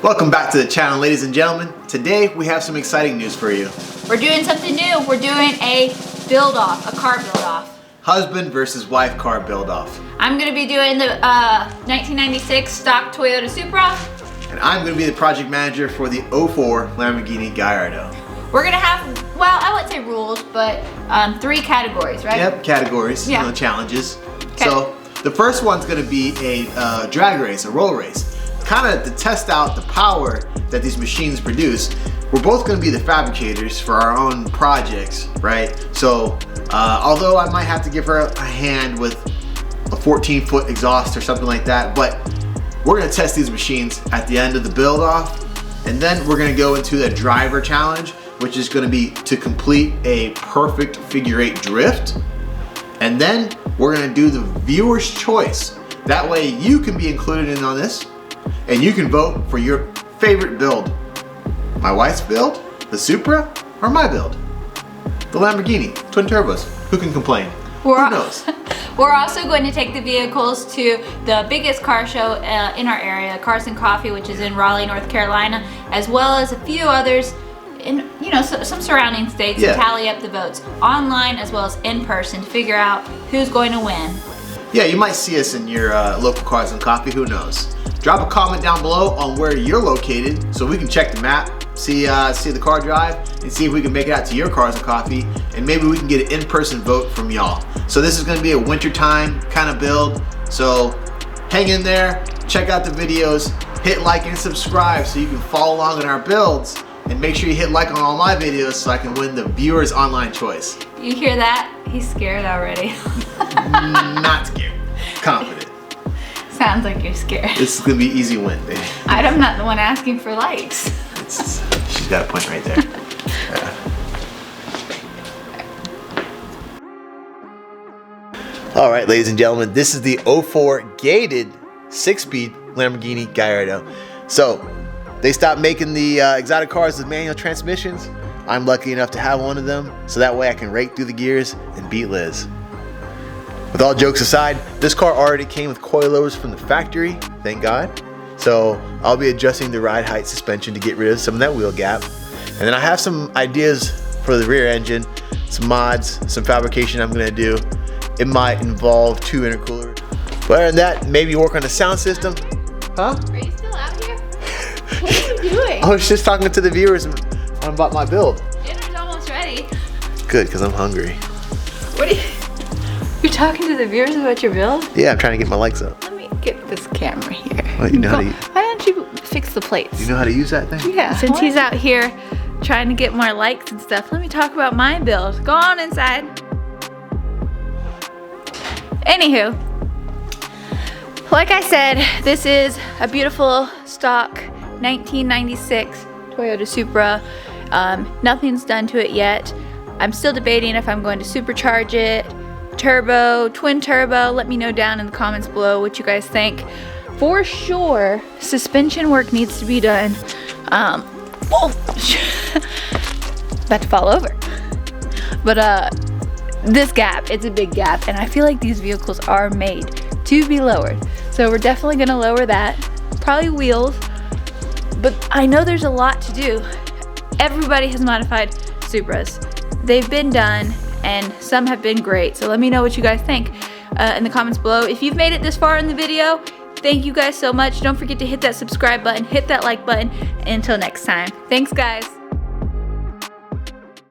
Welcome back to the channel, ladies and gentlemen. Today we have some exciting news for you. We're doing something new. We're doing a build-off, a car build-off. Husband versus wife car build-off. I'm going to be doing the 1996 stock Toyota Supra. And I'm going to be the project manager for the 04 Lamborghini Gallardo. We're going to have, well, I wouldn't say rules, but 3 categories, right? Yep, categories, yeah. Challenges. Okay. So the first one's going to be a drag race, a roll race. Kind of to test out the power that these machines produce. We're both going to be the fabricators for our own projects, right? So although I might have to give her a hand with a 14-foot exhaust or something like that, but we're going to test these machines at the end of the build off, and then we're going to go into the driver challenge, which is going to be to complete a perfect figure 8 drift, and then we're going to do the viewer's choice. That way you can be included in on this, and you can vote for your favorite build. My wife's build, the Supra, or my build, the Lamborghini, twin turbos. Who can complain? Who knows? We're also going to take the vehicles to the biggest car show in our area, Cars and Coffee, which is in Raleigh, North Carolina, as well as a few others in, some surrounding states, to tally up the votes online as well as in person to figure out who's going to win. Yeah, you might see us in your local Cars and Coffee, who knows? Drop a comment down below on where you're located so we can check the map, see the car drive, and see if we can make it out to your Cars and Coffee, and maybe we can get an in-person vote from y'all. So this is going to be a wintertime kind of build, so hang in there, check out the videos, hit like and subscribe so you can follow along in our builds, and make sure you hit like on all my videos so I can win the viewer's online choice. You hear that? He's scared already. Not scared, confident. Sounds like you're scared. This is gonna be easy win, baby. I'm not the one asking for likes. She's got a point right there. Yeah. All right, ladies and gentlemen, this is the 04 gated 6-speed Lamborghini Gallardo. So they stopped making the exotic cars with manual transmissions. I'm lucky enough to have one of them, so that way I can rake through the gears and beat Liz. With all jokes aside, this car already came with coilovers from the factory, thank God. So I'll be adjusting the ride height suspension to get rid of some of that wheel gap. And then I have some ideas for the rear engine, some mods, some fabrication I'm gonna do. It might involve 2 intercoolers. But other than that, maybe work on the sound system. Huh? Are you still out here? What are you doing? I was just talking to the viewers about my build. Dinner's almost ready. Good, because I'm hungry. What are you... You're talking to the viewers about your build? Yeah, I'm trying to get my likes up. Let me get this camera here. Well, you know how to Why don't you fix the plates? You know how to use that thing? Yeah. Since he's out here trying to get more likes and stuff, let me talk about my build. Go on inside. Anywho, like I said, this is a beautiful stock 1996 Toyota Supra. Nothing's done to it yet. I'm still debating if I'm going to supercharge it, turbo, twin turbo. Let me know down in the comments below what you guys think. For sure, suspension work needs to be done. Whoa, about to fall over. But this gap, it's a big gap, and I feel like these vehicles are made to be lowered. So we're definitely gonna lower that. Probably wheels, but I know there's a lot to do. Everybody has modified Supras. They've been done, and some have been great. So let me know what you guys think in the comments below. If you've made it this far in the video, thank you guys so much. Don't forget to hit that subscribe button, hit that like button. Until next time, thanks guys.